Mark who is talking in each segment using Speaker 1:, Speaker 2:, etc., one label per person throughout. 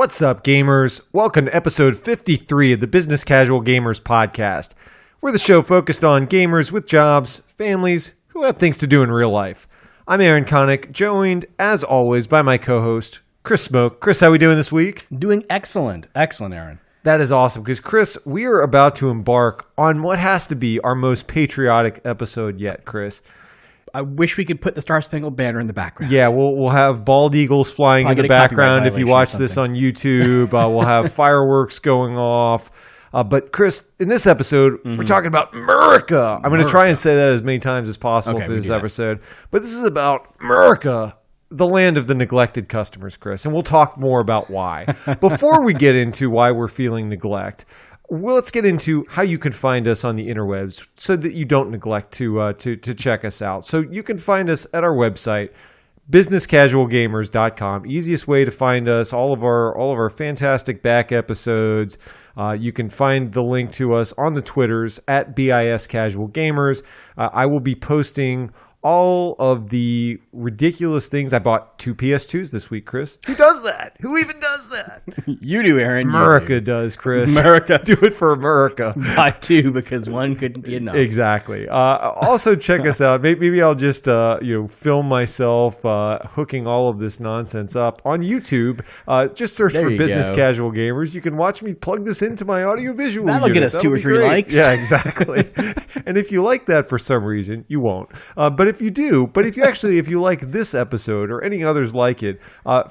Speaker 1: What's up, gamers? Welcome to episode 53 of the Business Casual Gamers podcast. We're the show focused on gamers with jobs, families, who have things to do in real life. I'm Aaron Connick, joined, as always, by my co-host, Chris Smoke. Chris, how are we doing this week?
Speaker 2: Doing excellent. Excellent, Aaron.
Speaker 1: That is awesome, because, Chris, we are about to embark on what has to be our most patriotic episode yet, Chris.
Speaker 2: I wish we could put the Star Spangled Banner in the background.
Speaker 1: Yeah, we'll have bald eagles flying in the background if you watch this on YouTube. We'll have fireworks going off. But, Chris, in this episode, we're talking about Merica. I'm going to try and say that as many times as possible through this episode. But this is about Merica, the land of the neglected customers, Chris. And we'll talk more about why. Before we get into why we're feeling neglect, let's get into how you can find us on the interwebs so that you don't neglect to check us out. So you can find us at our website, businesscasualgamers.com. Easiest way to find us, all of our fantastic back episodes. You can find the link to us on the Twitters at BISCasualGamers. I will be posting all of the ridiculous things. I bought 2 PS2s this week, Chris. Who does that? Who even does that?
Speaker 2: You do, Aaron.
Speaker 1: Merica does, Chris.
Speaker 2: Merica.
Speaker 1: Do it for Merica.
Speaker 2: Buy 2 because 1 couldn't be enough.
Speaker 1: Exactly. Also, check us out. Maybe I'll just film myself hooking all of this nonsense up on YouTube. Just search for Business Casual Gamers. You can watch me plug this into my audiovisual
Speaker 2: That'll
Speaker 1: unit.
Speaker 2: Get us 2 or 3 likes.
Speaker 1: Yeah, exactly. And if you like that for some reason, you won't. But if you do, if you like this episode or any others like it,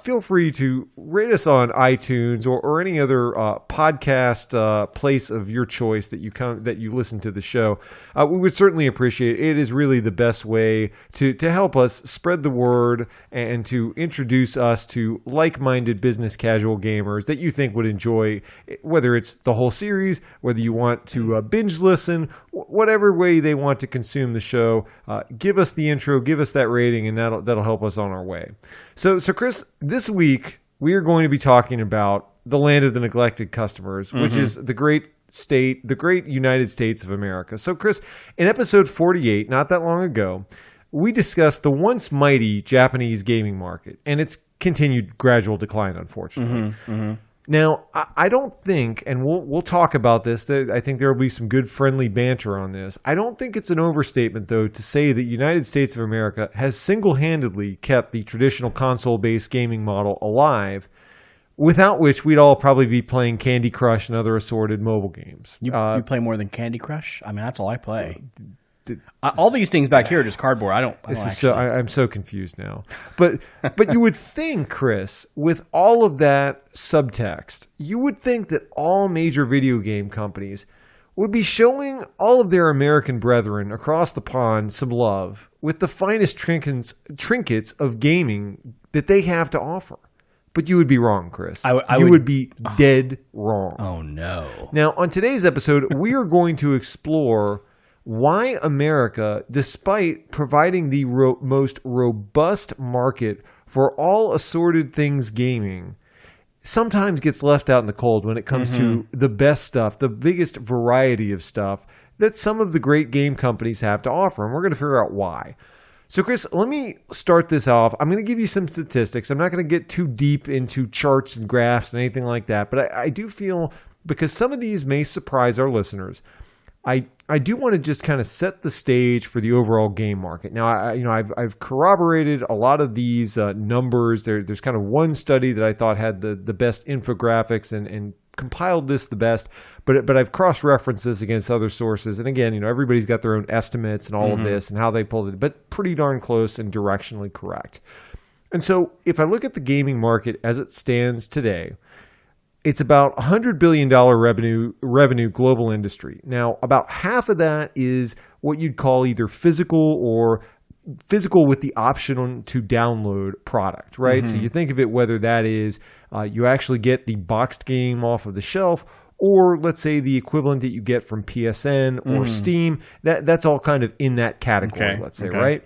Speaker 1: feel free to rate us on iTunes or any other podcast place of your choice that you listen to the show. We would certainly appreciate it. It is really the best way to help us spread the word and to introduce us to like-minded business casual gamers that you think would enjoy, whether it's the whole series, whether you want to binge listen, whatever way they want to consume the show. Give us the intro, give us that rating, and that'll help us on our way. So Chris, this week we are going to be talking about the land of the neglected customers, which is the great United States of America. So Chris, in episode 48, not that long ago, we discussed the once mighty Japanese gaming market and its continued gradual decline, unfortunately. Now, I don't think, and we'll talk about this, I think there will be some good friendly banter on this. I don't think it's an overstatement, though, to say that the United States of America has single-handedly kept the traditional console-based gaming model alive, without which we'd all probably be playing Candy Crush and other assorted mobile games.
Speaker 2: You play more than Candy Crush? I mean, that's all I play. All these things back here are just cardboard. I'm
Speaker 1: so confused now. But you would think, Chris, with all of that subtext, you would think that all major video game companies would be showing all of their American brethren across the pond some love with the finest trinkets of gaming that they have to offer. But you would be wrong, Chris. You would be dead wrong.
Speaker 2: Oh, no.
Speaker 1: Now, on today's episode, we are going to explore why America, despite providing the most robust market for all assorted things gaming, sometimes gets left out in the cold when it comes to the best stuff, the biggest variety of stuff that some of the great game companies have to offer. And we're going to figure out why. So, Chris, let me start this off. I'm going to give you some statistics. I'm not going to get too deep into charts and graphs and anything like that. But I do feel, because some of these may surprise our listeners, I do want to just kind of set the stage for the overall game market. Now, I've corroborated a lot of these numbers. There's kind of one study that I thought had the best infographics and compiled this the best, but I've cross-referenced this against other sources. And again, everybody's got their own estimates and all of this and how they pulled it, but pretty darn close and directionally correct. And so if I look at the gaming market as it stands today, it's about $100 billion revenue global industry. Now, about half of that is what you'd call either physical with the option to download product, right? So you think of it whether that is you actually get the boxed game off of the shelf, or let's say the equivalent that you get from PSN or Steam. That's all kind of in that category, let's say, right?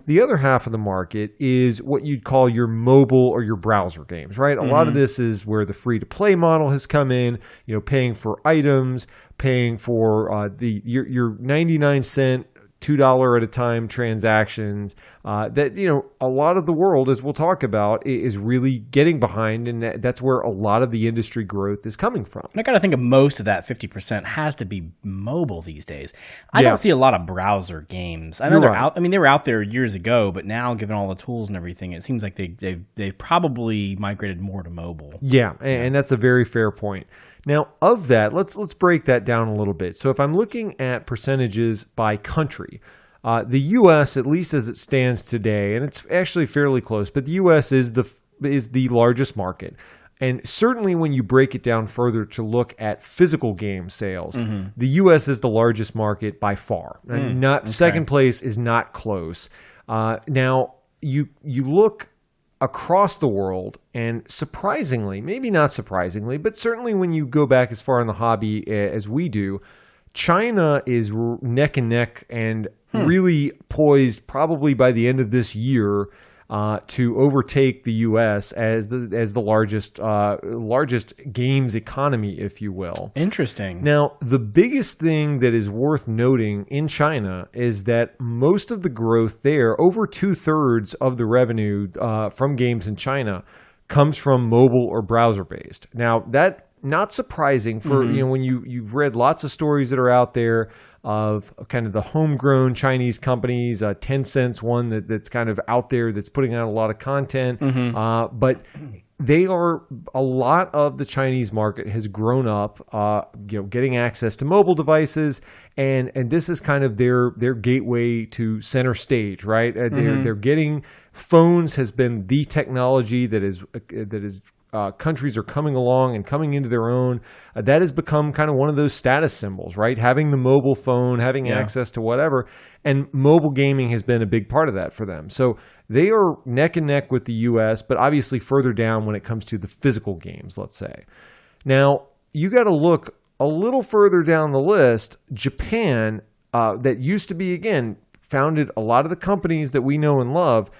Speaker 1: The other half of the market is what you'd call your mobile or your browser games, right? A lot of this is where the free-to-play model has come in, paying for items, paying for your 99-cent $2 at a time transactions that, a lot of the world, as we'll talk about, is really getting behind. And that's where a lot of the industry growth is coming from.
Speaker 2: I got to think of most of that 50% has to be mobile these days. I don't see a lot of browser games. I know they're out. I mean, they were out there years ago, but now, given all the tools and everything, it seems like they've probably migrated more to mobile.
Speaker 1: Yeah, and that's a very fair point. Now, of that, let's break that down a little bit. So if I'm looking at percentages by country, the U.S., at least as it stands today, and it's actually fairly close, but the U.S. is the largest market. And certainly when you break it down further to look at physical game sales, the U.S. is the largest market by far. Second place is not close. Now, you look across the world, and surprisingly, maybe not surprisingly, but certainly when you go back as far in the hobby as we do, China is neck and neck and really poised probably by the end of this year to overtake the U.S. as the largest games economy, if you will.
Speaker 2: Interesting.
Speaker 1: Now, the biggest thing that is worth noting in China is that most of the growth there, over 2/3 of the revenue from games in China, comes from mobile or browser-based. Now, that not surprising for when you've read lots of stories that are out there of kind of the homegrown Chinese companies. Tencent's one that's kind of out there that's putting out a lot of content, but they are a lot of the Chinese market has grown up, getting access to mobile devices, and this is kind of their gateway to center stage, right? They're getting phones has been the technology that is countries are coming along and coming into their own. That has become kind of one of those status symbols, right? Having the mobile phone, having access to whatever, and mobile gaming has been a big part of that for them. So they are neck and neck with the U.S., but obviously further down when it comes to the physical games, let's say. Now, you got to look a little further down the list. Japan, that used to be, again, founded a lot of the companies that we know and love.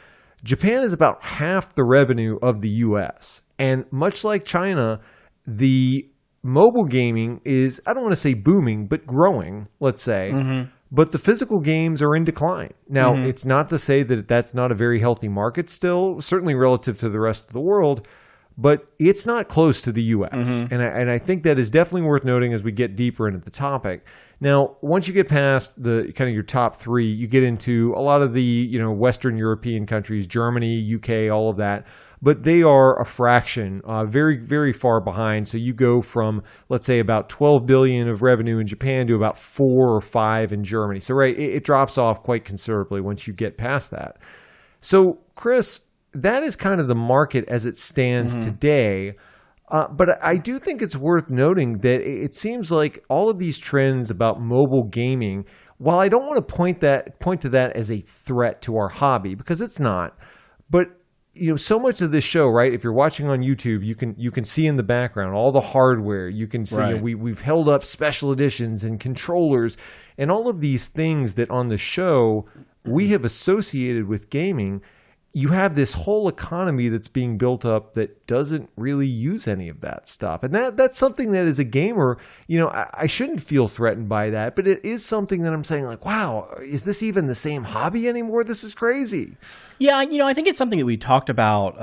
Speaker 1: Japan is about half the revenue of the U.S., and much like China, the mobile gaming is, I don't want to say booming, but growing, let's say. But the physical games are in decline. Now, it's not to say that that's not a very healthy market still, certainly relative to the rest of the world, but it's not close to the U.S. And I think that is definitely worth noting as we get deeper into the topic. Now, once you get past the kind of your top three, you get into a lot of the Western European countries, Germany, UK, all of that. But they are a fraction, very, very far behind. So you go from, let's say, about 12 billion of revenue in Japan to about 4 or 5 in Germany. So it drops off quite considerably once you get past that. So, Chris, that is kind of the market as it stands today. But I do think it's worth noting that it seems like all of these trends about mobile gaming, while I don't want to point to that as a threat to our hobby, because it's not, but so much of this show, right? If you're watching on YouTube, you can see in the background all the hardware. You can see we've held up special editions and controllers and all of these things that on the show we have associated with gaming. You have this whole economy that's being built up that doesn't really use any of that stuff. And that's something that as a gamer, I shouldn't feel threatened by that, but it is something that I'm saying like, wow, is this even the same hobby anymore? This is crazy.
Speaker 2: Yeah, I think it's something that we talked about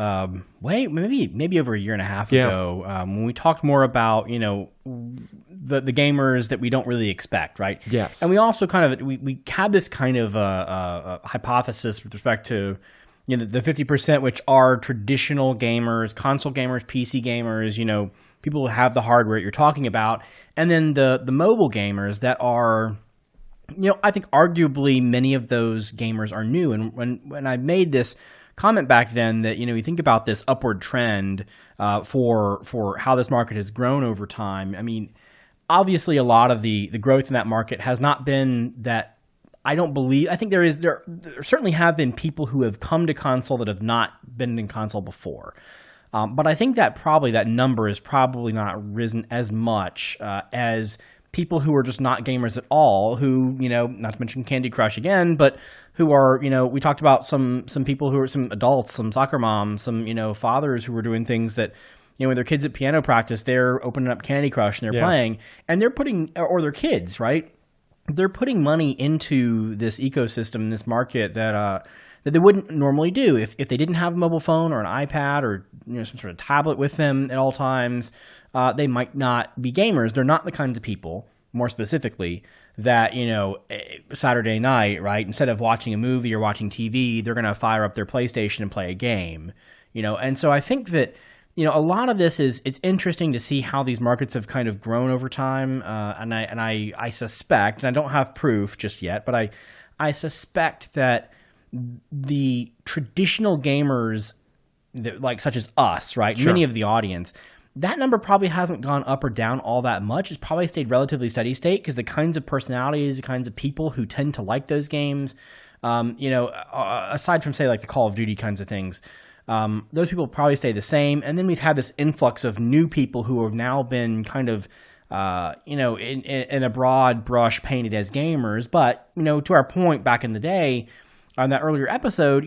Speaker 2: maybe over a year and a half ago when we talked more about, the gamers that we don't really expect, right?
Speaker 1: Yes.
Speaker 2: And we also kind of, we had this kind of hypothesis with respect to, the 50%, which are traditional gamers, console gamers, PC gamers, people who have the hardware you're talking about. And then the mobile gamers that are, I think arguably many of those gamers are new. And when I made this comment back then that, you think about this upward trend for how this market has grown over time. I mean, obviously a lot of the growth in that market has not been that. I think there certainly have been people who have come to console that have not been in console before. But I think that number is probably not risen as much as people who are just not gamers at all, who, not to mention Candy Crush again, but who are, we talked about some people who are some adults, some soccer moms, some, fathers who were doing things that, when their kids at piano practice, they're opening up Candy Crush and they're playing, and they're putting, or their kids, right? they're putting money into this ecosystem, this market that they wouldn't normally do if they didn't have a mobile phone or an iPad or some sort of tablet with them at all times. They might not be gamers. They're not the kinds of people, more specifically, that Saturday night, right? Instead of watching a movie or watching TV, they're going to fire up their PlayStation and play a game. And so I think that a lot of this it's interesting to see how these markets have kind of grown over time, and I suspect, and I don't have proof just yet, but I suspect that the traditional gamers, such as us, right?
Speaker 1: Sure.
Speaker 2: Many of the audience, that number probably hasn't gone up or down all that much. It's probably stayed relatively steady state because the kinds of personalities, the kinds of people who tend to like those games, aside from say like the Call of Duty kinds of things, those people probably stay the same. And then we've had this influx of new people who have now been kind of in a broad brush painted as gamers. But to our point back in the day, on that earlier episode,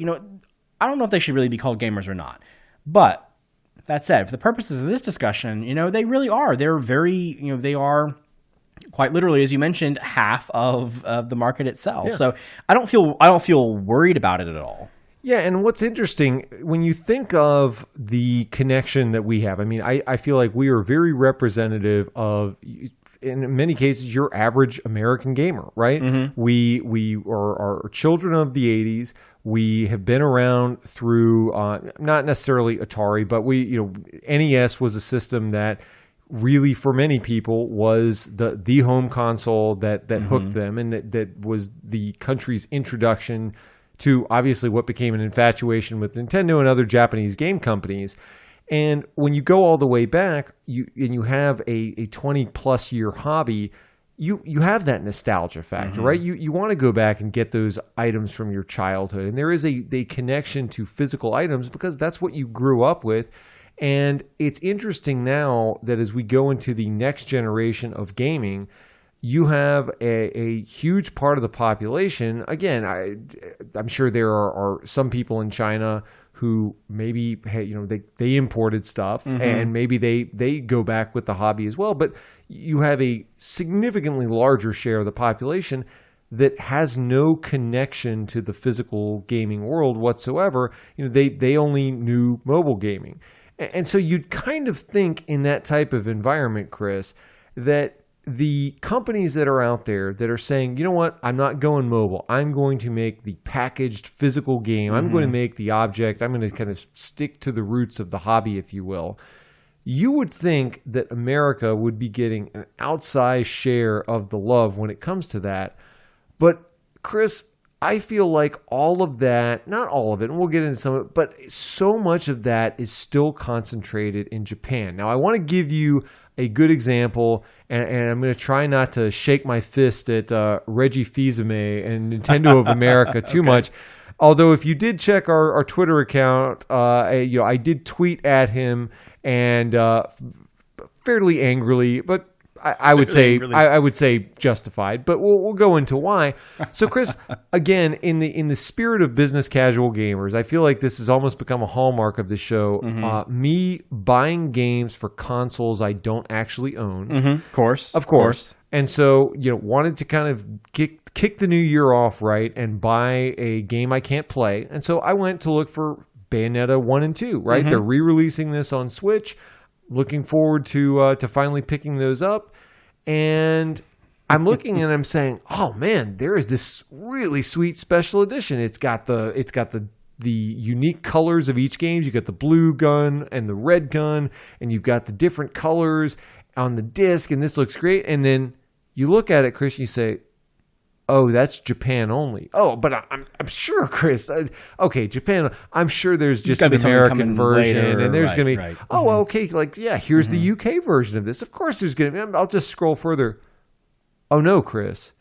Speaker 2: I don't know if they should really be called gamers or not. But that said, for the purposes of this discussion, they really are. They're very, they are quite literally, as you mentioned, half of the market itself.
Speaker 1: Yeah.
Speaker 2: So I don't feel worried about it at all.
Speaker 1: Yeah, and what's interesting, when you think of the connection that we have, I mean, I feel like we are very representative of, in many cases, your average American gamer, right?
Speaker 2: Mm-hmm.
Speaker 1: We are children of the 80s. We have been around through, not necessarily Atari, but NES was a system that really, for many people, was the home console that
Speaker 2: mm-hmm.
Speaker 1: hooked them, and that was the country's introduction to obviously what became an infatuation with Nintendo and other Japanese game companies. And when you go all the way back, you have a 20-plus year hobby, you have that nostalgia factor,
Speaker 2: mm-hmm.
Speaker 1: right? You want to go back and get those items from your childhood. And there is a connection to physical items because that's what you grew up with. And it's interesting now that as we go into the next generation of gaming, you have a huge part of the population. Again, I'm sure there are some people in China who maybe they imported stuff, mm-hmm. and maybe they go back with the hobby as well. But you have a significantly larger share of the population that has no connection to the physical gaming world whatsoever. They only knew mobile gaming. And so you'd kind of think in that type of environment, Chris, that the companies that are out there that are saying, you know what, I'm not going mobile. I'm going to make the packaged physical game. I'm
Speaker 2: mm-hmm. going
Speaker 1: to make the object. I'm going to kind of stick to the roots of the hobby, if you will. You would think that America would be getting an outsized share of the love when it comes to that. But, Chris, I feel like all of that, not all of it, and we'll get into some of it, but so much of that is still concentrated in Japan. Now, I want to give you a good example, and I'm going to try not to shake my fist at Reggie Fils-Aimé and Nintendo of America too much. Although if you did check our Twitter account, I did tweet at him and fairly angrily, but I would say justified, but we'll go into why. So, Chris, again, in the spirit of business casual gamers, I feel like this has almost become a hallmark of the show. Mm-hmm. Me buying games for consoles I don't actually own,
Speaker 2: mm-hmm.
Speaker 1: Of course. And so, wanted to kind of kick the new year off right and buy a game I can't play. And so I went to look for Bayonetta 1 and 2. Right, mm-hmm. They're re-releasing this on Switch. Looking forward to finally picking those up, and I'm looking and I'm saying, "Oh man, there is this really sweet special edition. It's got the unique colors of each game. You got the blue gun and the red gun, and you've got the different colors on the disc, and this looks great." And then you look at it, Chris, and you say, "Oh, that's Japan only." Oh, but I'm sure, Chris. Okay, Japan. I'm sure there's just an American version, later, and there's going to be. Right. Oh, mm-hmm. Okay. Here's mm-hmm. the UK version of this. Of course, there's going to be. I'll just scroll further. Oh no, Chris.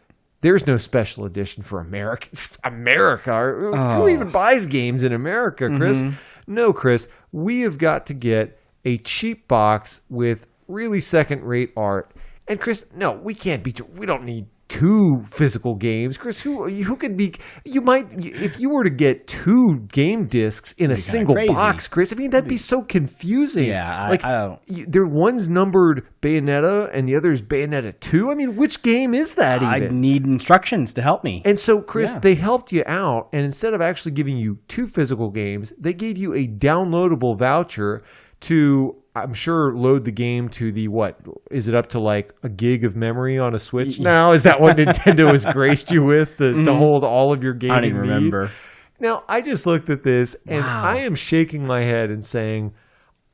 Speaker 1: There's no special edition for America. Who even buys games in America, Chris? Mm-hmm. No, Chris. We have got to get a cheap box with really second-rate art. And Chris, no, we can't be. We don't need 2 physical games. Chris, who could be? You might, if you were to get 2 game discs in a single box, Chris. I mean, that'd be so confusing.
Speaker 2: Yeah,
Speaker 1: like one's numbered Bayonetta and the other's Bayonetta 2. I mean, which game is that even?
Speaker 2: I need instructions to help me.
Speaker 1: And so, Chris, they helped you out, and instead of actually giving you 2 physical games, they gave you a downloadable voucher to, I'm sure, load the game to the, what, is it up to like a gig of memory on a Switch now? Is that what Nintendo has graced you with to hold all of your gaming
Speaker 2: I don't even remember.
Speaker 1: needs? Now, I just looked at this, and I am shaking my head and saying,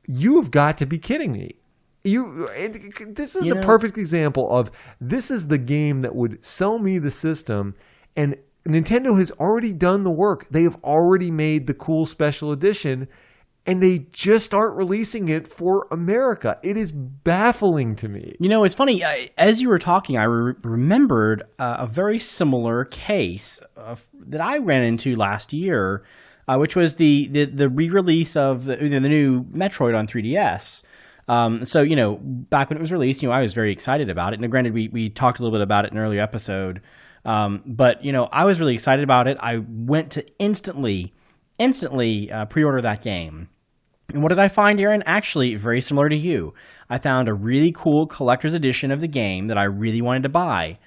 Speaker 1: you have got to be kidding me. This is a perfect example of, this is the game that would sell me the system, and Nintendo has already done the work. They have already made the cool special edition, and they just aren't releasing it for America. It is baffling to me.
Speaker 2: You know, it's funny. As you were talking, I remembered a very similar case that I ran into last year, which was the re-release of the new Metroid on 3DS. So, back when it was released, I was very excited about it. And granted, we talked a little bit about it in an earlier episode. But, I was really excited about it. I went to instantly pre-order that game. And what did I find, Aaron? Actually, very similar to you. I found a really cool collector's edition of the game that I really wanted to buy,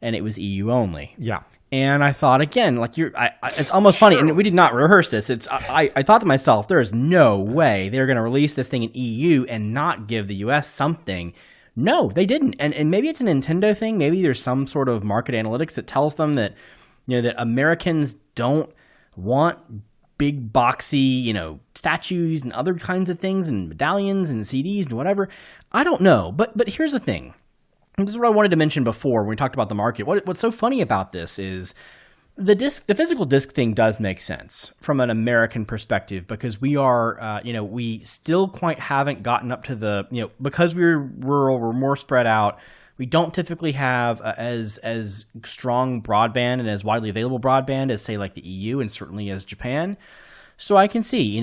Speaker 2: and it was EU only.
Speaker 1: Yeah.
Speaker 2: And I thought, again, like it's almost funny, and we did not rehearse this. I thought to myself, there is no way they're going to release this thing in EU and not give the US something. No, they didn't. And maybe it's a Nintendo thing. Maybe there's some sort of market analytics that tells them that, that Americans don't want big boxy, statues and other kinds of things and medallions and CDs and whatever. I don't know. But here's the thing. And this is what I wanted to mention before when we talked about the market. What's so funny about this is the physical disc thing does make sense from an American perspective, because we are, we still quite haven't gotten up to the, because we're rural, we're more spread out. We don't typically have as strong broadband and as widely available broadband as, say, like the EU and certainly as Japan. So I can see,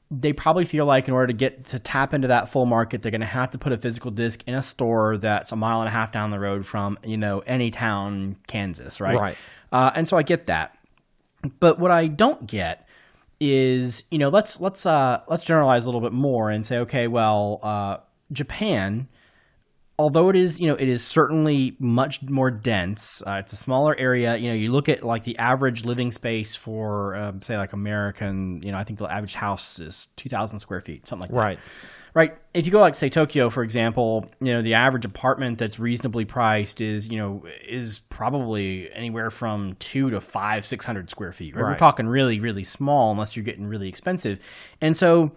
Speaker 2: they probably feel like in order to tap into that full market, they're going to have to put a physical disc in a store that's 1.5 miles down the road from, any town, Kansas, right?
Speaker 1: Right.
Speaker 2: And so I get that. But what I don't get is, let's generalize a little bit more and say, okay, well, Japan, although it is certainly much more dense, it's a smaller area. You look at like the average living space for, say, like American, I think the average house is 2,000 square feet, something like that.
Speaker 1: Right.
Speaker 2: Right. If you go like, say, Tokyo, for example, the average apartment that's reasonably priced is probably anywhere from 200 to 600 square feet. Right? We're talking really, really small unless you're getting really expensive. And so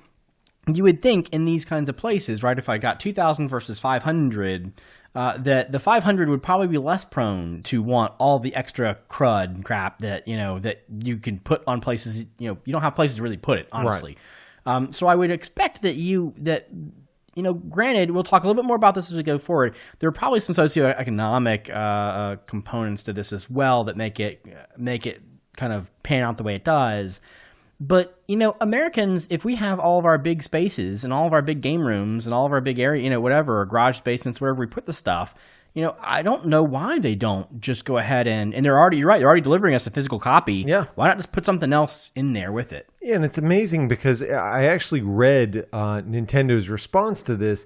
Speaker 2: you would think in these kinds of places, right, if I got 2,000 versus 500, that the 500 would probably be less prone to want all the extra crud and crap that, that you can put on places, you don't have places to really put it, honestly. Right. So I would expect that granted, we'll talk a little bit more about this as we go forward. There are probably some socioeconomic components to this as well that make it kind of pan out the way it does. But, Americans, if we have all of our big spaces and all of our big game rooms and all of our big area, whatever, garage basements, wherever we put the stuff, I don't know why they don't just go ahead and you're right, they're already delivering us a physical copy.
Speaker 1: Yeah.
Speaker 2: Why not just put something else in there with it?
Speaker 1: Yeah, and it's amazing because I actually read Nintendo's response to this,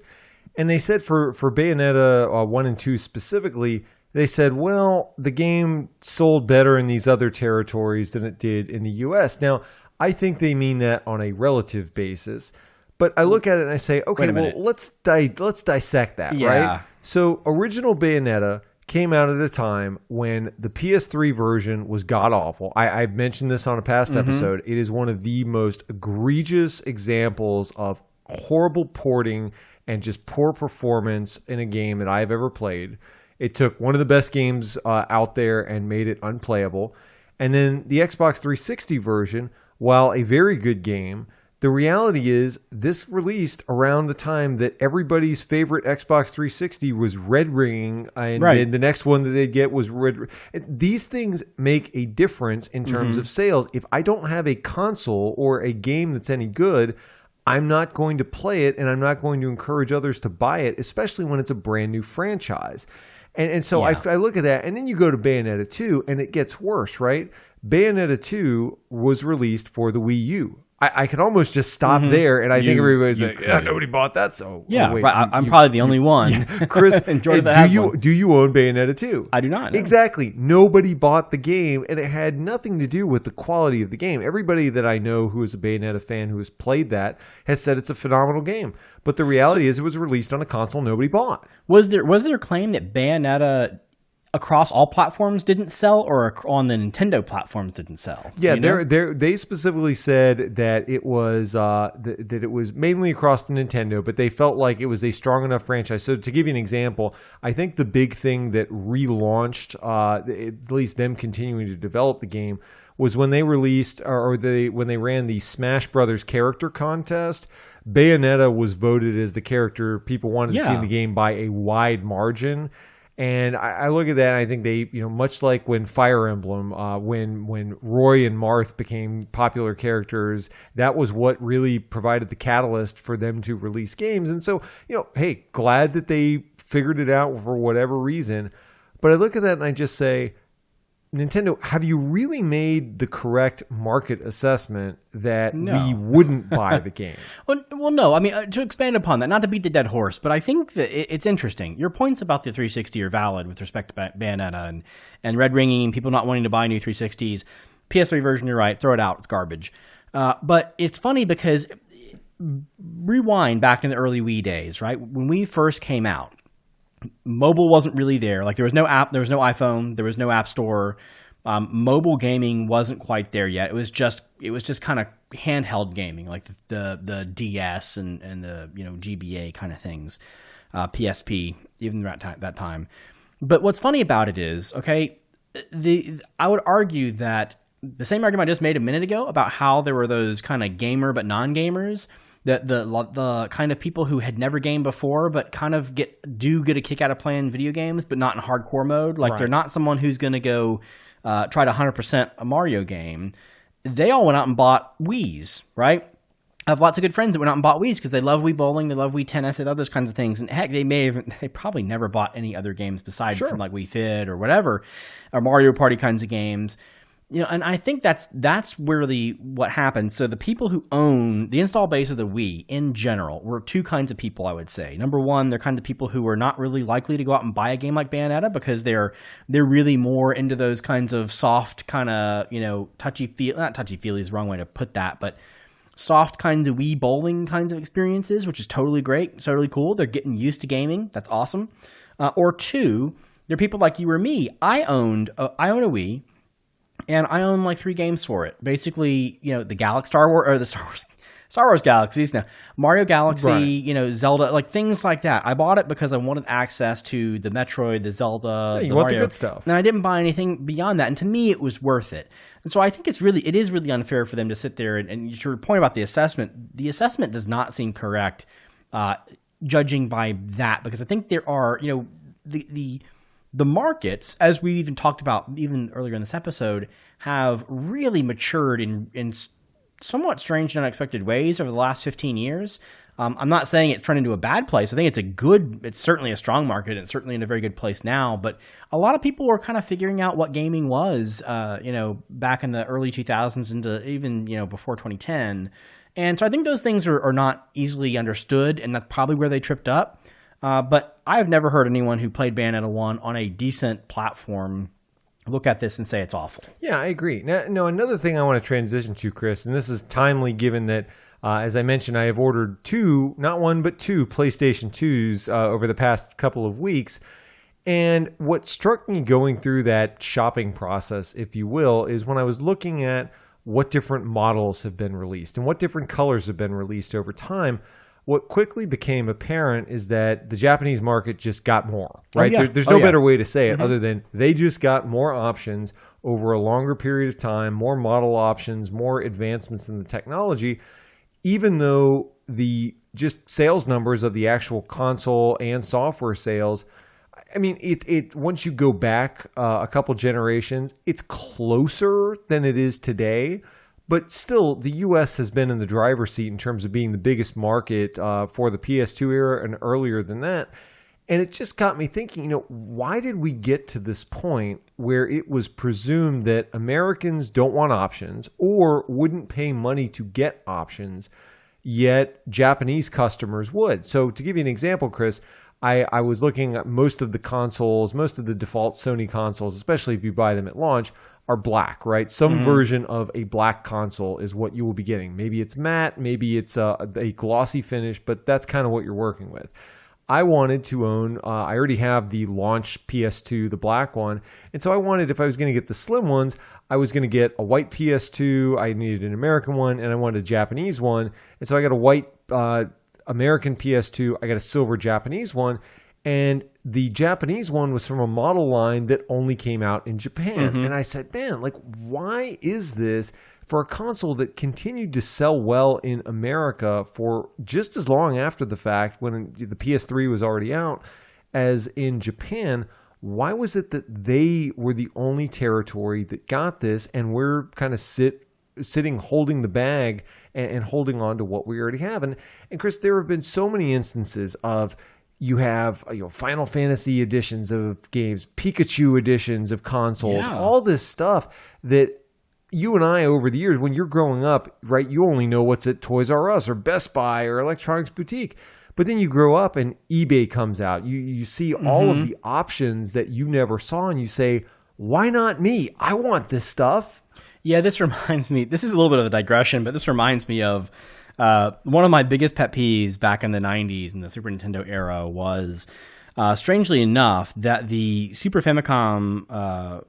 Speaker 1: and they said for Bayonetta 1 and 2 specifically, they said, well, the game sold better in these other territories than it did in the U.S. Now, I think they mean that on a relative basis. But I look at it and I say, okay, well, let's dissect that, right? So original Bayonetta came out at a time when the PS3 version was god-awful. I mentioned this on a past episode. It is one of the most egregious examples of horrible porting and just poor performance in a game that I've ever played. It took one of the best games out there and made it unplayable. And then the Xbox 360 version, while a very good game, the reality is this released around the time that everybody's favorite Xbox 360 was Red Ring, and then the next one that they'd get was Red. These things make a difference in terms of sales. If I don't have a console or a game that's any good, I'm not going to play it, and I'm not going to encourage others to buy it, especially when it's a brand new franchise. And so
Speaker 2: Yeah.
Speaker 1: I look at that, and then you go to Bayonetta 2, and it gets worse, right? Bayonetta 2 was released for the Wii U. I could almost just stop there, and I think everybody's like, yeah, nobody bought that, so...
Speaker 2: Yeah,
Speaker 1: oh, wait,
Speaker 2: right. I'm probably the only one.
Speaker 1: Yeah. Chris,
Speaker 2: Enjoyed
Speaker 1: do you own Bayonetta 2?
Speaker 2: I do not. No.
Speaker 1: Exactly. Nobody bought the game, and it had nothing to do with the quality of the game. Everybody that I know who is a Bayonetta fan who has played that has said it's a phenomenal game. But the reality is it was released on a console nobody bought.
Speaker 2: Was there a claim that Bayonetta across all platforms didn't sell, or on the Nintendo platforms didn't sell?
Speaker 1: Yeah, they specifically said that it was that it was mainly across the Nintendo, but they felt like it was a strong enough franchise. So to give you an example, I think the big thing that relaunched, at least them continuing to develop the game, was when they released when they ran the Smash Brothers character contest. Bayonetta was voted as the character people wanted to see in the game by a wide margin. And I look at that and I think they, much like when Fire Emblem, when Roy and Marth became popular characters, that was what really provided the catalyst for them to release games. And so, hey, glad that they figured it out for whatever reason. But I look at that and I just say, Nintendo, have you really made the correct market assessment that we wouldn't buy the game?
Speaker 2: Well, no. I mean, to expand upon that, not to beat the dead horse, but I think that it's interesting. Your points about the 360 are valid with respect to Bayonetta and red ringing, people not wanting to buy new 360s. PS3 version, you're right. Throw it out. It's garbage. But it's funny because rewind back in the early Wii days, right? When we first came out, mobile wasn't really there. Like there was no app, there was no iPhone, there was no app store. Mobile gaming wasn't quite there yet. It was just kind of handheld gaming, like the DS and the GBA kind of things, PSP even that time. But what's funny about it is, okay, I would argue that the same argument I just made a minute ago about how there were those kind of gamer but non-gamers. The kind of people who had never gamed before, but kind of get a kick out of playing video games, but not in hardcore mode. Like they're not someone who's going to go try to 100% a Mario game. They all went out and bought Wiis, right? I have lots of good friends that went out and bought Wiis because they love Wii Bowling, they love Wii Tennis, they love those kinds of things. And heck, they probably never bought any other games besides from like Wii Fit or whatever, or Mario Party kinds of games. And I think that's really what happened. So the people who own the install base of the Wii in general were two kinds of people, I would say. Number one, they're kind of people who are not really likely to go out and buy a game like Bayonetta because they're really more into those kinds of soft kind of, touchy-feely, not touchy-feely is the wrong way to put that, but soft kinds of Wii bowling kinds of experiences, which is totally great, totally cool. They're getting used to gaming. That's awesome. Or two, they're people like you or me. I own a Wii. And I own like 3 games for it. Basically, the Star Wars Galaxies now, Mario Galaxy, Zelda, like things like that. I bought it because I wanted access to the Metroid, the Zelda,
Speaker 1: you
Speaker 2: the
Speaker 1: want
Speaker 2: Mario.
Speaker 1: the good stuff.
Speaker 2: And I didn't buy anything beyond that. And to me, it was worth it. And so I think it is really unfair for them to sit there and your point about the assessment does not seem correct, judging by that, because I think there are, the markets, as we even talked about even earlier in this episode, have really matured in somewhat strange and unexpected ways over the last 15 years. I'm not saying it's turned into a bad place. I think it's certainly a strong market. It's certainly in a very good place now. But a lot of people were kind of figuring out what gaming was, back in the early 2000s into even, before 2010. And so I think those things are not easily understood, and that's probably where they tripped up. But I've never heard anyone who played Bayonetta 1 on a decent platform look at this and say it's awful.
Speaker 1: Yeah, I agree. Now, another thing I want to transition to, Chris, and this is timely given that, as I mentioned, I have ordered 2, not 1, but 2 PlayStation 2s over the past couple of weeks. And what struck me going through that shopping process, if you will, is when I was looking at what different models have been released and what different colors have been released over time, what quickly became apparent is that the Japanese market just got more, right? There's no better way to say it other than they just got more options over a longer period of time, more model options, more advancements in the technology, even though the just sales numbers of the actual console and software sales, I mean, it once you go back a couple generations, it's closer than it is today. But still, the U.S. has been in the driver's seat in terms of being the biggest market for the PS2 era and earlier than that. And it just got me thinking, why did we get to this point where it was presumed that Americans don't want options or wouldn't pay money to get options, yet Japanese customers would? So to give you an example, Chris, I was looking at most of the consoles, most of the default Sony consoles, especially if you buy them at launch, are black, right? Some version of a black console is what you will be getting. Maybe it's matte, maybe it's a glossy finish, but that's kind of what you're working with. I wanted to own, I already have the launch PS2, the black one. And so I wanted, if I was going to get the slim ones, I was going to get a white PS2. I needed an American one and I wanted a Japanese one. And so I got a white American PS2. I got a silver Japanese one. And the Japanese one was from a model line that only came out in Japan. And I said, man, why is this for a console that continued to sell well in America for just as long after the fact when the PS3 was already out as in Japan? Why was it that they were the only territory that got this and we're kind of sitting holding the bag and holding on to what we already have? And Chris, there have been so many instances of you have Final Fantasy editions of games, Pikachu editions of consoles, all this stuff that you and I over the years, when you're growing up, right, you only know what's at Toys R Us or Best Buy or Electronics Boutique. But then you grow up and eBay comes out. You see all of the options that you never saw and you say, why not me? I want this stuff.
Speaker 2: Yeah, this reminds me, this is a little bit of a digression, but this reminds me of one of my biggest pet peeves back in the 90s in the Super Nintendo era was, strangely enough, that the Super Famicom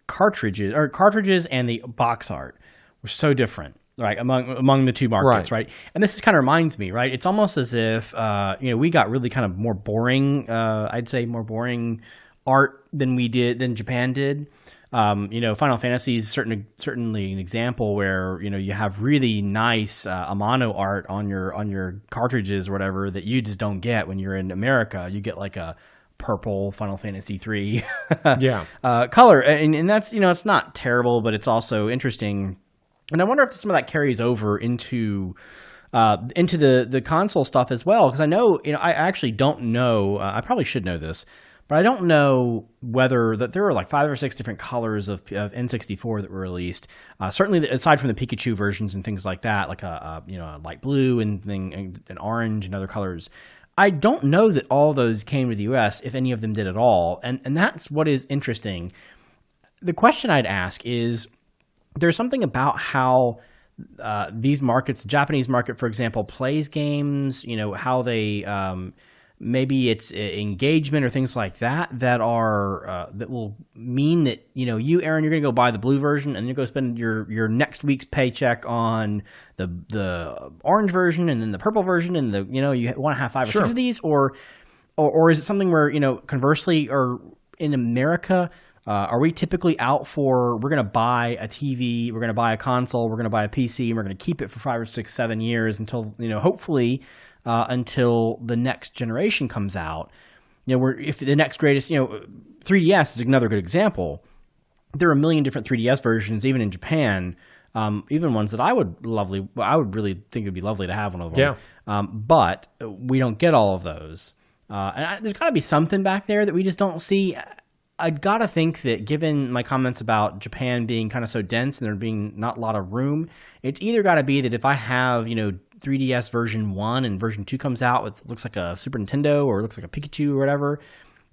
Speaker 2: cartridges and the box art were so different, right, among the two markets, right? And this kind of reminds me, right? It's almost as if we got really kind of more boring, I'd say more boring art than Japan did. Final Fantasy is certainly an example where you have really nice Amano art on your cartridges or whatever that you just don't get when you're in America. You get like a purple Final Fantasy 3 color, and that's it's not terrible, but it's also interesting. And I wonder if some of that carries over into the console stuff as well, because I know I actually don't know. I probably should know this. But I don't know whether that there were like 5 or 6 different colors of N64 that were released. Certainly, aside from the Pikachu versions and things like that, like a light blue and orange and other colors. I don't know that all those came to the U.S., if any of them did at all. And that's what is interesting. The question I'd ask is, there's something about how these markets, the Japanese market, for example, plays games, how they maybe it's engagement or things like that that will mean that you, Aaron, you're going to go buy the blue version and you go spend your next week's paycheck on the orange version and then the purple version and you want to have 5 or 6 of these, or is it something where conversely, or in America, are we typically out for, we're going to buy a TV, we're going to buy a console, we're going to buy a PC, and we're going to keep it for 5 or 6, 7 years until hopefully until the next generation comes out. If the next greatest, 3DS is another good example. There are a million different 3DS versions, even in Japan, even ones that I would really think it'd be lovely to have one of them. Yeah. But we don't get all of those. There's got to be something back there that we just don't see. I'd got to think that, given my comments about Japan being kind of so dense and there being not a lot of room, it's either got to be that if I have, 3DS version 1 and version 2 comes out, it looks like a Super Nintendo or it looks like a Pikachu or whatever,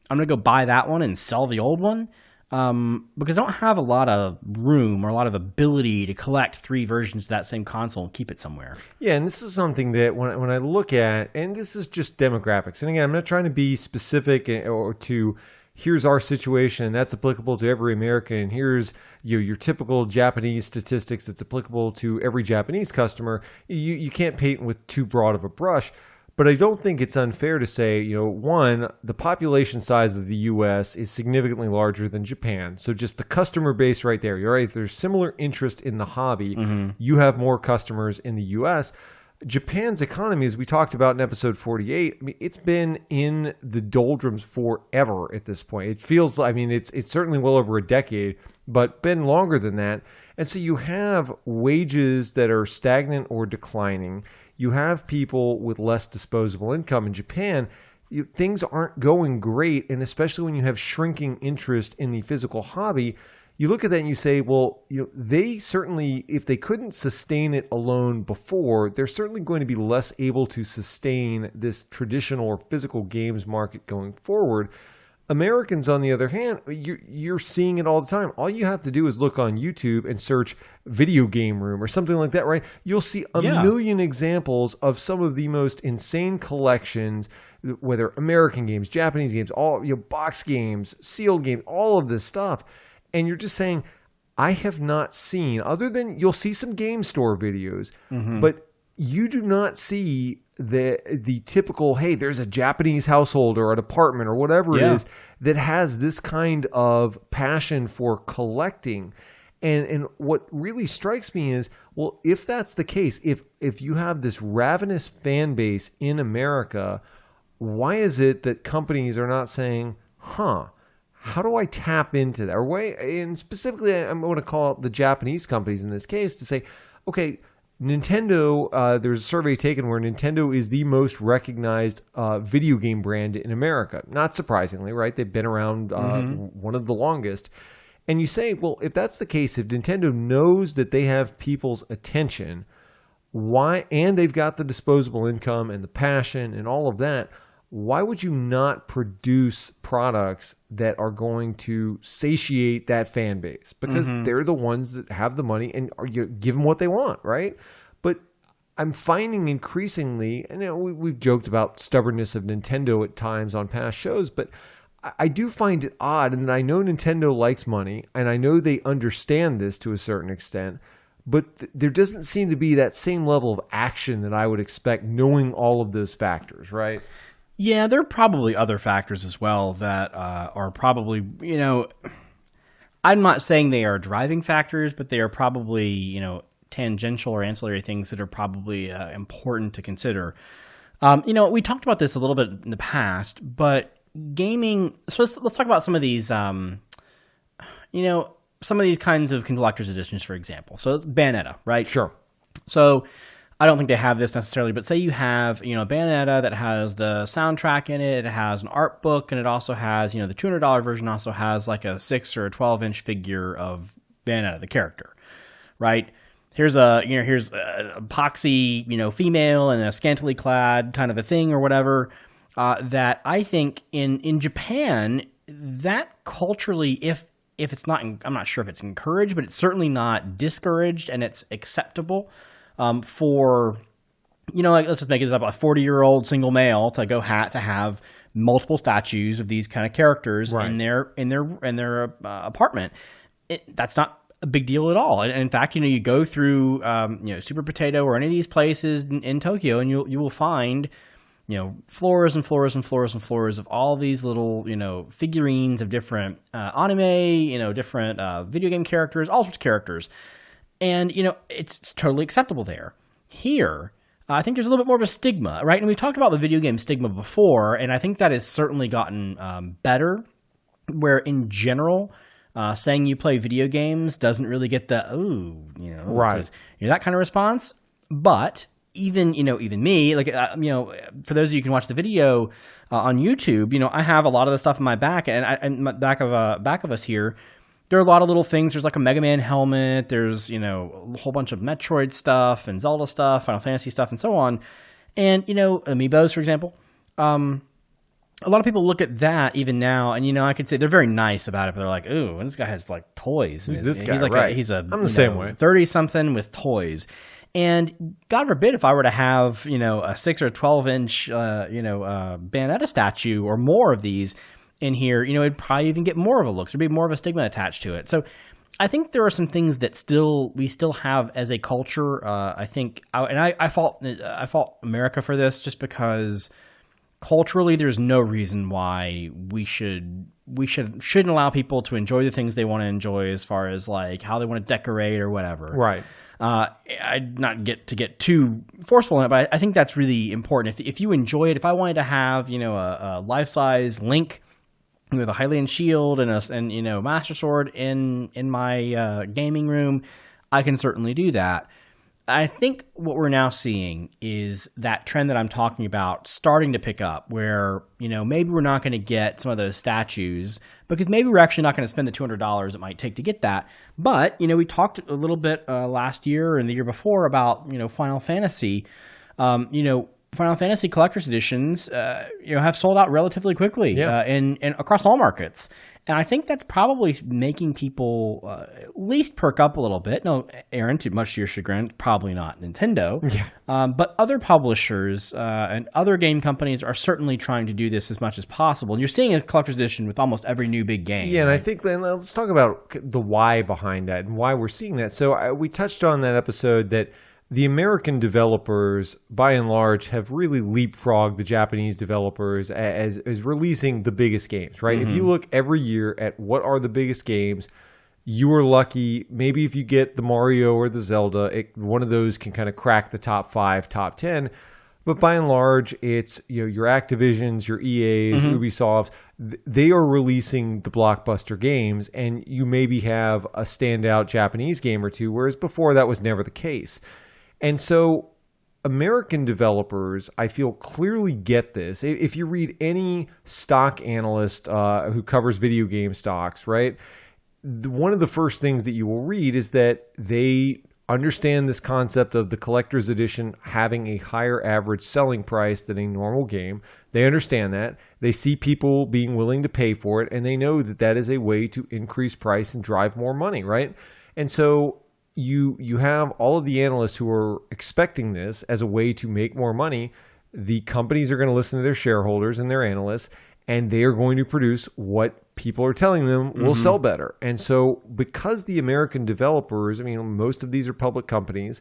Speaker 2: I'm going to go buy that one and sell the old one, because I don't have a lot of room or a lot of ability to collect 3 versions of that same console and keep it somewhere. Yeah, and this is something that when I look at, and this is just demographics, and again, I'm not trying to be specific or to here's our situation and that's applicable to every American, and here's your typical Japanese statistics that's applicable to every Japanese customer. You can't paint with too broad of a brush, but I don't think it's unfair to say, one, the population size of the U.S. is significantly larger than Japan. So just the customer base right there, you're right, if there's similar interest in the hobby, you have more customers in the U.S. Japan's economy, as we talked about in episode 48, it's been in the doldrums forever at this point. It feels, it's certainly well over a decade, but been longer than that. And so you have wages that are stagnant or declining. You have people with less disposable income in Japan.
Speaker 1: things aren't going great, and especially when you have shrinking interest in the physical hobby, you look at that and you say, well, they certainly, if they couldn't sustain it alone before, they're certainly going to be less able to sustain this traditional or physical games market going forward. Americans, on the other hand, you're seeing it all the time. All you have to do is look on YouTube and search video game room or something like that, right? You'll see a million examples of some of the most insane collections, whether American games, Japanese games, all box games, sealed games, all of this stuff. And you're just saying, I have not seen, other than you'll see some game store videos, but you do not see the typical, hey, there's a Japanese household or an apartment or whatever it is that has this kind of passion for collecting. And what really strikes me is, well, if that's the case, if you have this ravenous fan base in America, why is it that companies are not saying, how do I tap into that? And specifically, I'm going to call out the Japanese companies in this case to say, okay, Nintendo, there's a survey taken where Nintendo is the most recognized video game brand in America. Not surprisingly, right? They've been around one of the longest. And you say, well, if that's the case, if Nintendo knows that they have people's attention, and they've got the disposable income and the passion and all of that, why would you not produce products that are going to satiate that fan base? Because they're the ones that have the money and you give them what they want, right? But I'm finding increasingly, and we've joked about stubbornness of Nintendo at times on past shows, but I do find it odd, and I know Nintendo likes money, and I know they understand this to a certain extent, but there doesn't seem to be that same level of action that I would expect knowing all of those factors, right?
Speaker 2: Yeah, there are probably other factors as well that are probably, I'm not saying they are driving factors, but they are probably, tangential or ancillary things that are probably important to consider. We talked about this a little bit in the past, but gaming, so let's talk about some of these, some of these kinds of collector's editions, for example. So it's Bayonetta, right?
Speaker 1: Sure.
Speaker 2: So I don't think they have this necessarily, but say you have, Bayonetta that has the soundtrack in it, it has an art book, and it also has, the $200 version also has like a 6 or a 12-inch figure of Bayonetta, the character, right? Here's a epoxy, female and a scantily clad kind of a thing or whatever, that I think in Japan, that culturally, if it's not, I'm not sure if it's encouraged, but it's certainly not discouraged, and it's acceptable. For, let's just make it up, a 40-year-old single male to have multiple statues of these kind of characters in their apartment. That's not a big deal at all. And in fact, you go through, Super Potato or any of these places in Tokyo, and you will find, floors and floors and floors and floors of all these little, figurines of different anime, different video game characters, all sorts of characters. And, it's totally acceptable there. Here, I think there's a little bit more of a stigma, right? And we've talked about the video game stigma before, and I think that has certainly gotten better, where in general, saying you play video games doesn't really get the,
Speaker 1: right.
Speaker 2: That kind of response. But even me, like, for those of you who can watch the video on YouTube, I have a lot of the stuff in my back, and back of us here. There are a lot of little things. There's like a Mega Man helmet. There's, a whole bunch of Metroid stuff and Zelda stuff, Final Fantasy stuff, and so on. And, amiibos, for example. A lot of people look at that even now, and, I could say they're very nice about it, but they're like, ooh, this guy has like toys.
Speaker 1: Who's this guy?
Speaker 2: He's like
Speaker 1: right.
Speaker 2: I'm
Speaker 1: the same way.
Speaker 2: 30-something with toys. And God forbid if I were to have, a 6 or 12-inch, Bayonetta statue or more of these in here, it'd probably even get more of a look. There'd be more of a stigma attached to it. So I think there are some things that we still have as a culture. I think, and I fault America for this, just because culturally there's no reason why we shouldn't allow people to enjoy the things they want to enjoy, as far as like how they want to decorate or whatever.
Speaker 1: Right.
Speaker 2: I'd not get too forceful in it, but I think that's really important. If you enjoy it, if I wanted to have, a life-size Link with a Hylian shield and Master Sword in my gaming room, I can certainly do that. I think what we're now seeing is that trend that I'm talking about starting to pick up where, maybe we're not going to get some of those statues because maybe we're actually not going to spend the $200 it might take to get that. But, we talked a little bit last year and the year before about, Final Fantasy. Final Fantasy collector's editions, have sold out relatively quickly and across all markets. And I think that's probably making people at least perk up a little bit. No, Aaron, too much to your chagrin, probably not Nintendo. Yeah. But other publishers and other game companies are certainly trying to do this as much as possible. And you're seeing a collector's edition with almost every new big game.
Speaker 1: Yeah, and I think then let's talk about the why behind that and why we're seeing that. So we touched on that episode that the American developers, by and large, have really leapfrogged the Japanese developers as releasing the biggest games, right? Mm-hmm. If you look every year at what are the biggest games, you are lucky. Maybe if you get the Mario or the Zelda, one of those can kind of crack the top 5, top 10. But by and large, it's your Activisions, your EAs, mm-hmm. Ubisofts. They are releasing the blockbuster games, and you maybe have a standout Japanese game or two, whereas before that was never the case. And so American developers, I feel, clearly get this. If you read any stock analyst who covers video game stocks, right, one of the first things that you will read is that they understand this concept of the collector's edition having a higher average selling price than a normal game. They understand that. They see people being willing to pay for it, and they know that that is a way to increase price and drive more money, right? And so you have all of the analysts who are expecting this as a way to make more money. The companies are going to listen to their shareholders and their analysts, and they are going to produce what people are telling them will mm-hmm. sell better. And so because the American developers, most of these are public companies,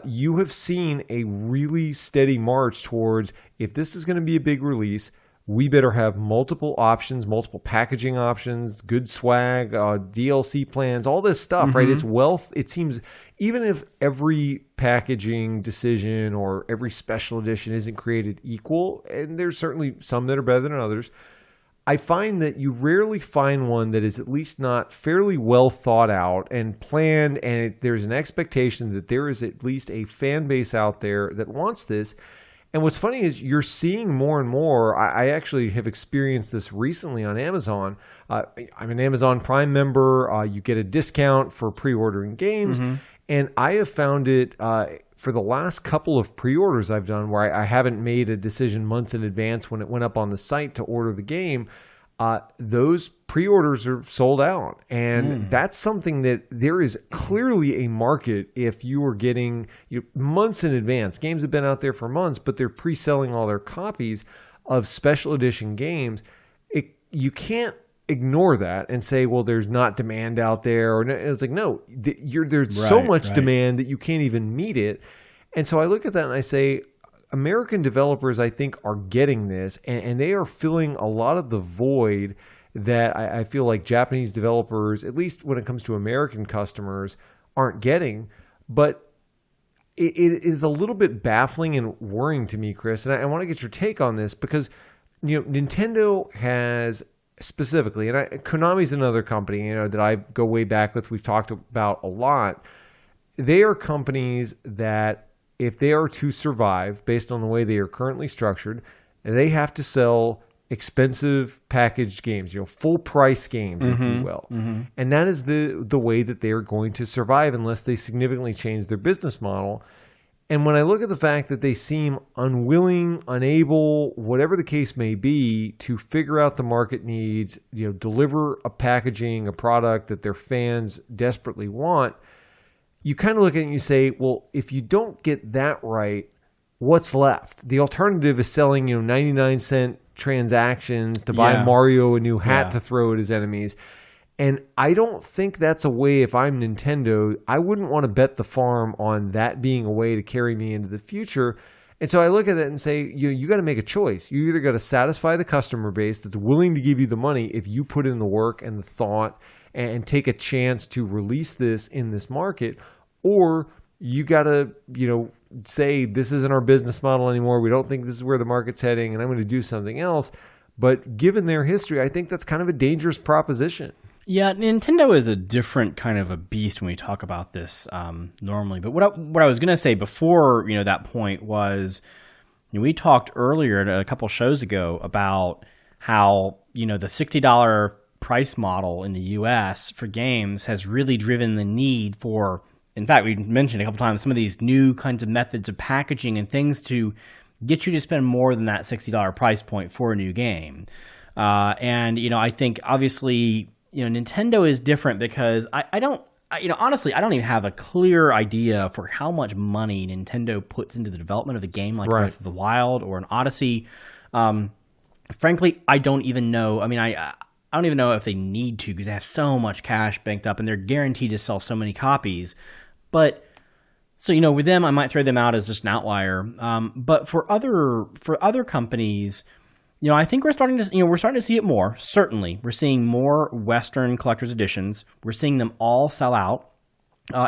Speaker 1: you have seen a really steady march towards, if this is going to be a big release, we better have multiple options, multiple packaging options, good swag, DLC plans, all this stuff, mm-hmm. right? It's wealth. It seems, even if every packaging decision or every special edition isn't created equal, and there's certainly some that are better than others, I find that you rarely find one that is at least not fairly well thought out and planned, and there's an expectation that there is at least a fan base out there that wants this. And what's funny is you're seeing more and more. I actually have experienced this recently on Amazon. I'm an Amazon Prime member. You get a discount for pre-ordering games. Mm-hmm. And I have found it for the last couple of pre-orders I've done where I haven't made a decision months in advance when it went up on the site to order the game. Those pre-orders are sold out. And that's something that there is clearly a market if you are getting months in advance. Games have been out there for months, but they're pre-selling all their copies of special edition games. You can't ignore that and say, well, there's not demand out there. Or it's like, no, there's so much demand that you can't even meet it. And so I look at that and I say, American developers, I think, are getting this, and they are filling a lot of the void that I feel like Japanese developers, at least when it comes to American customers, aren't getting. But it is a little bit baffling and worrying to me, Chris, and I want to get your take on this because Nintendo has specifically, and Konami's another company that I go way back with. We've talked about a lot. They are companies that, if they are to survive based on the way they are currently structured, they have to sell expensive packaged games, full price games, if you will. Mm-hmm. And that is the way that they are going to survive unless they significantly change their business model. And when I look at the fact that they seem unwilling, unable, whatever the case may be, to figure out the market needs, deliver a packaging, a product that their fans desperately want, you kind of look at it and you say, well, if you don't get that right, what's left? The alternative is selling, 99-cent transactions to buy Mario a new hat to throw at his enemies. And I don't think that's a way, if I'm Nintendo, I wouldn't want to bet the farm on that being a way to carry me into the future. And so I look at it and say, you got to make a choice. You either got to satisfy the customer base that's willing to give you the money if you put in the work and the thought and take a chance to release this in this market, or you got to, say this isn't our business model anymore. We don't think this is where the market's heading, and I'm going to do something else. But given their history, I think that's kind of a dangerous proposition.
Speaker 2: Yeah, Nintendo is a different kind of a beast when we talk about this normally. But what I was going to say before that point was, we talked earlier a couple shows ago about how the $60 price model in the U.S. for games has really driven the need for. In fact, we mentioned a couple times some of these new kinds of methods of packaging and things to get you to spend more than that $60 price point for a new game. And I think obviously. Nintendo is different because honestly, I don't even have a clear idea for how much money Nintendo puts into the development of a game like Breath of the Wild or an Odyssey. Frankly, I don't even know. I mean, I don't even know if they need to because they have so much cash banked up and they're guaranteed to sell so many copies. But so with them, I might throw them out as just an outlier. But for other companies. I think we're starting to see it more. Certainly, we're seeing more Western collector's editions. We're seeing them all sell out.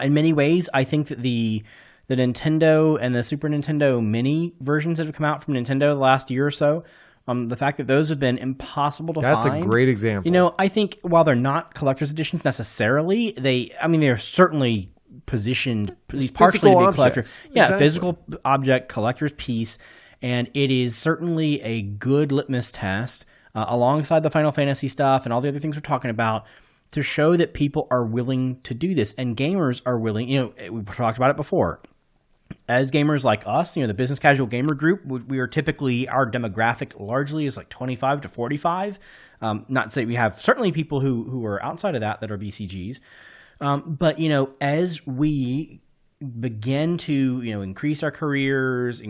Speaker 2: In many ways, I think that the Nintendo and the Super Nintendo Mini versions that have come out from Nintendo the last year or so, the fact that those have been impossible to find.
Speaker 1: That's a great example.
Speaker 2: I think while they're not collector's editions necessarily, they're certainly positioned at least partially to be collectors. Yeah, exactly. Physical object collector's piece. And it is certainly a good litmus test alongside the Final Fantasy stuff and all the other things we're talking about to show that people are willing to do this and gamers are willing. We've talked about it before. As gamers like us, the business casual gamer group, we are typically, our demographic largely is like 25 to 45. Not to say we have certainly people who are outside of that are BCGs. But, as we begin to increase our careers,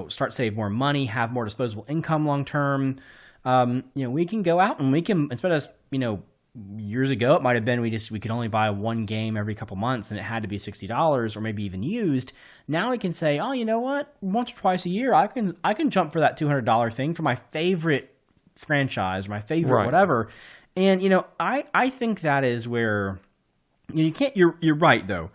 Speaker 2: start save more money, have more disposable income long term. We can go out and we can, instead of years ago it might have been we could only buy one game every couple months and it had to be $60 or maybe even used. Now we can say, oh, you know what, once or twice a year I can jump for that $200 thing for my favorite franchise or my favorite whatever. And I think that is where you can't. You're right though.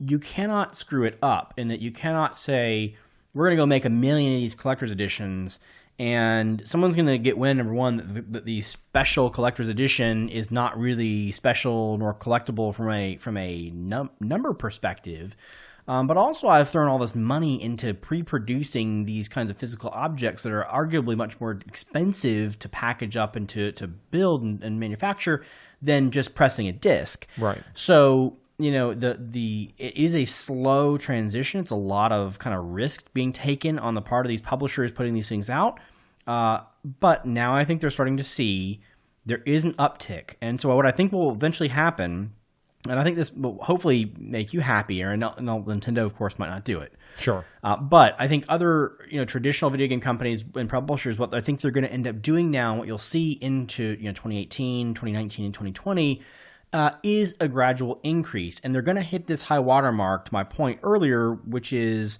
Speaker 2: You cannot screw it up in that you cannot say, we're going to go make 1 million of these collector's editions and someone's going to get wind, number one, that the special collector's edition is not really special nor collectible from a number perspective. But also I've thrown all this money into pre-producing these kinds of physical objects that are arguably much more expensive to package up and to build and manufacture than just pressing a disc. Right. So it is a slow transition. It's a lot of kind of risk being taken on the part of these publishers putting these things out. But now I think they're starting to see there is an uptick. And so what I think will eventually happen, and I think this will hopefully make you happier, and Nintendo, of course, might not do it. Sure. But I think other traditional video game companies and publishers, what I think they're going to end up doing now, what you'll see into 2018, 2019, and 2020, is a gradual increase. And they're going to hit this high watermark, to my point earlier, which is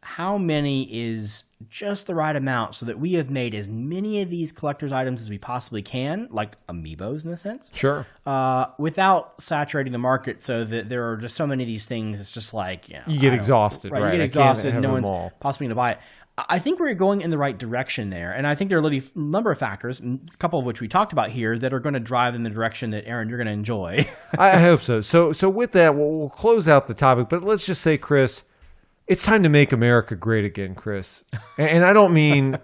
Speaker 2: how many is just the right amount so that we have made as many of these collector's items as we possibly can, like amiibos in a sense. Sure. Without saturating the market so that there are just so many of these things, it's just like,
Speaker 1: you get exhausted. Right.
Speaker 2: You get exhausted. No one's possibly going to buy it. I think we're going in the right direction there. And I think there are a number of factors, a couple of which we talked about here, that are going to drive in the direction that, Aaron, you're going to enjoy.
Speaker 1: I hope so. So with that, we'll close out the topic. But let's just say, Chris, it's time to make America great again, Chris. And I don't mean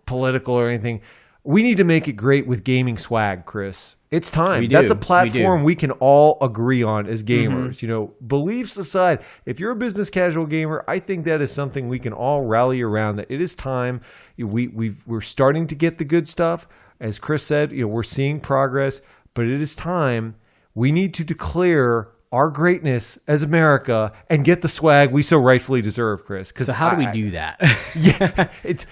Speaker 1: political or anything. We need to make it great with gaming swag, Chris. It's time. That's a platform we can all agree on as gamers. Mm-hmm. Beliefs aside, if you're a business casual gamer, I think that is something we can all rally around. That it is time. We're starting to get the good stuff. As Chris said, we're seeing progress, but it is time. We need to declare our greatness as America and get the swag we so rightfully deserve, Chris.
Speaker 2: So how do we do that?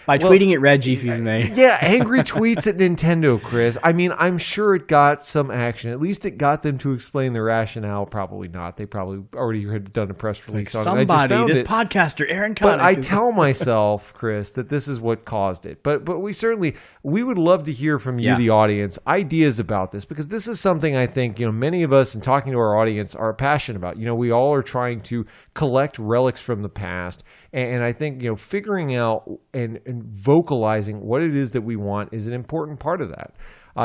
Speaker 2: By tweeting at Reggie Fils-Aimé.
Speaker 1: Yeah, angry tweets at Nintendo, Chris. I mean, I'm sure it got some action. At least it got them to explain the rationale. Probably not. They probably already had done a press release on it.
Speaker 2: This podcaster, Aaron Connick.
Speaker 1: But I tell myself, Chris, that this is what caused it. But we would love to hear from you, the audience, ideas about this, because this is something I think many of us, in talking to our audience, are passionate about. We all are trying to collect relics from the past, and I think figuring out and vocalizing what it is that we want is an important part of that.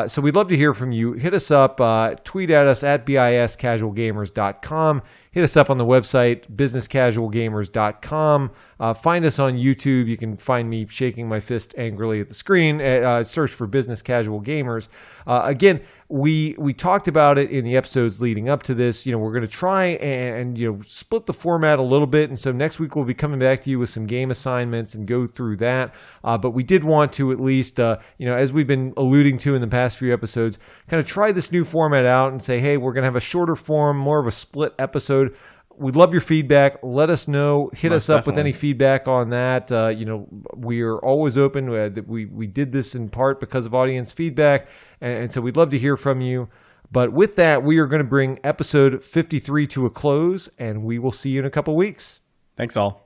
Speaker 1: So we'd love to hear from you. Hit us up, tweet at us at biscasualgamers.com. Hit us up on the website, businesscasualgamers.com. Find us on YouTube. You can find me shaking my fist angrily at the screen. Search for Business Casual Gamers. Again, we talked about it in the episodes leading up to this. We're going to try and split the format a little bit. And so next week we'll be coming back to you with some game assignments and go through that. But we did want to at least, as we've been alluding to in the past few episodes, kind of try this new format out and say, hey, we're going to have a shorter form, more of a split episode. We'd love your feedback. Let us know. Hit us up with any feedback on that. We are always open. We did this in part because of audience feedback, and so we'd love to hear from you. But with that, we are going to bring episode 53 to a close, and we will see you in a couple weeks.
Speaker 2: Thanks all.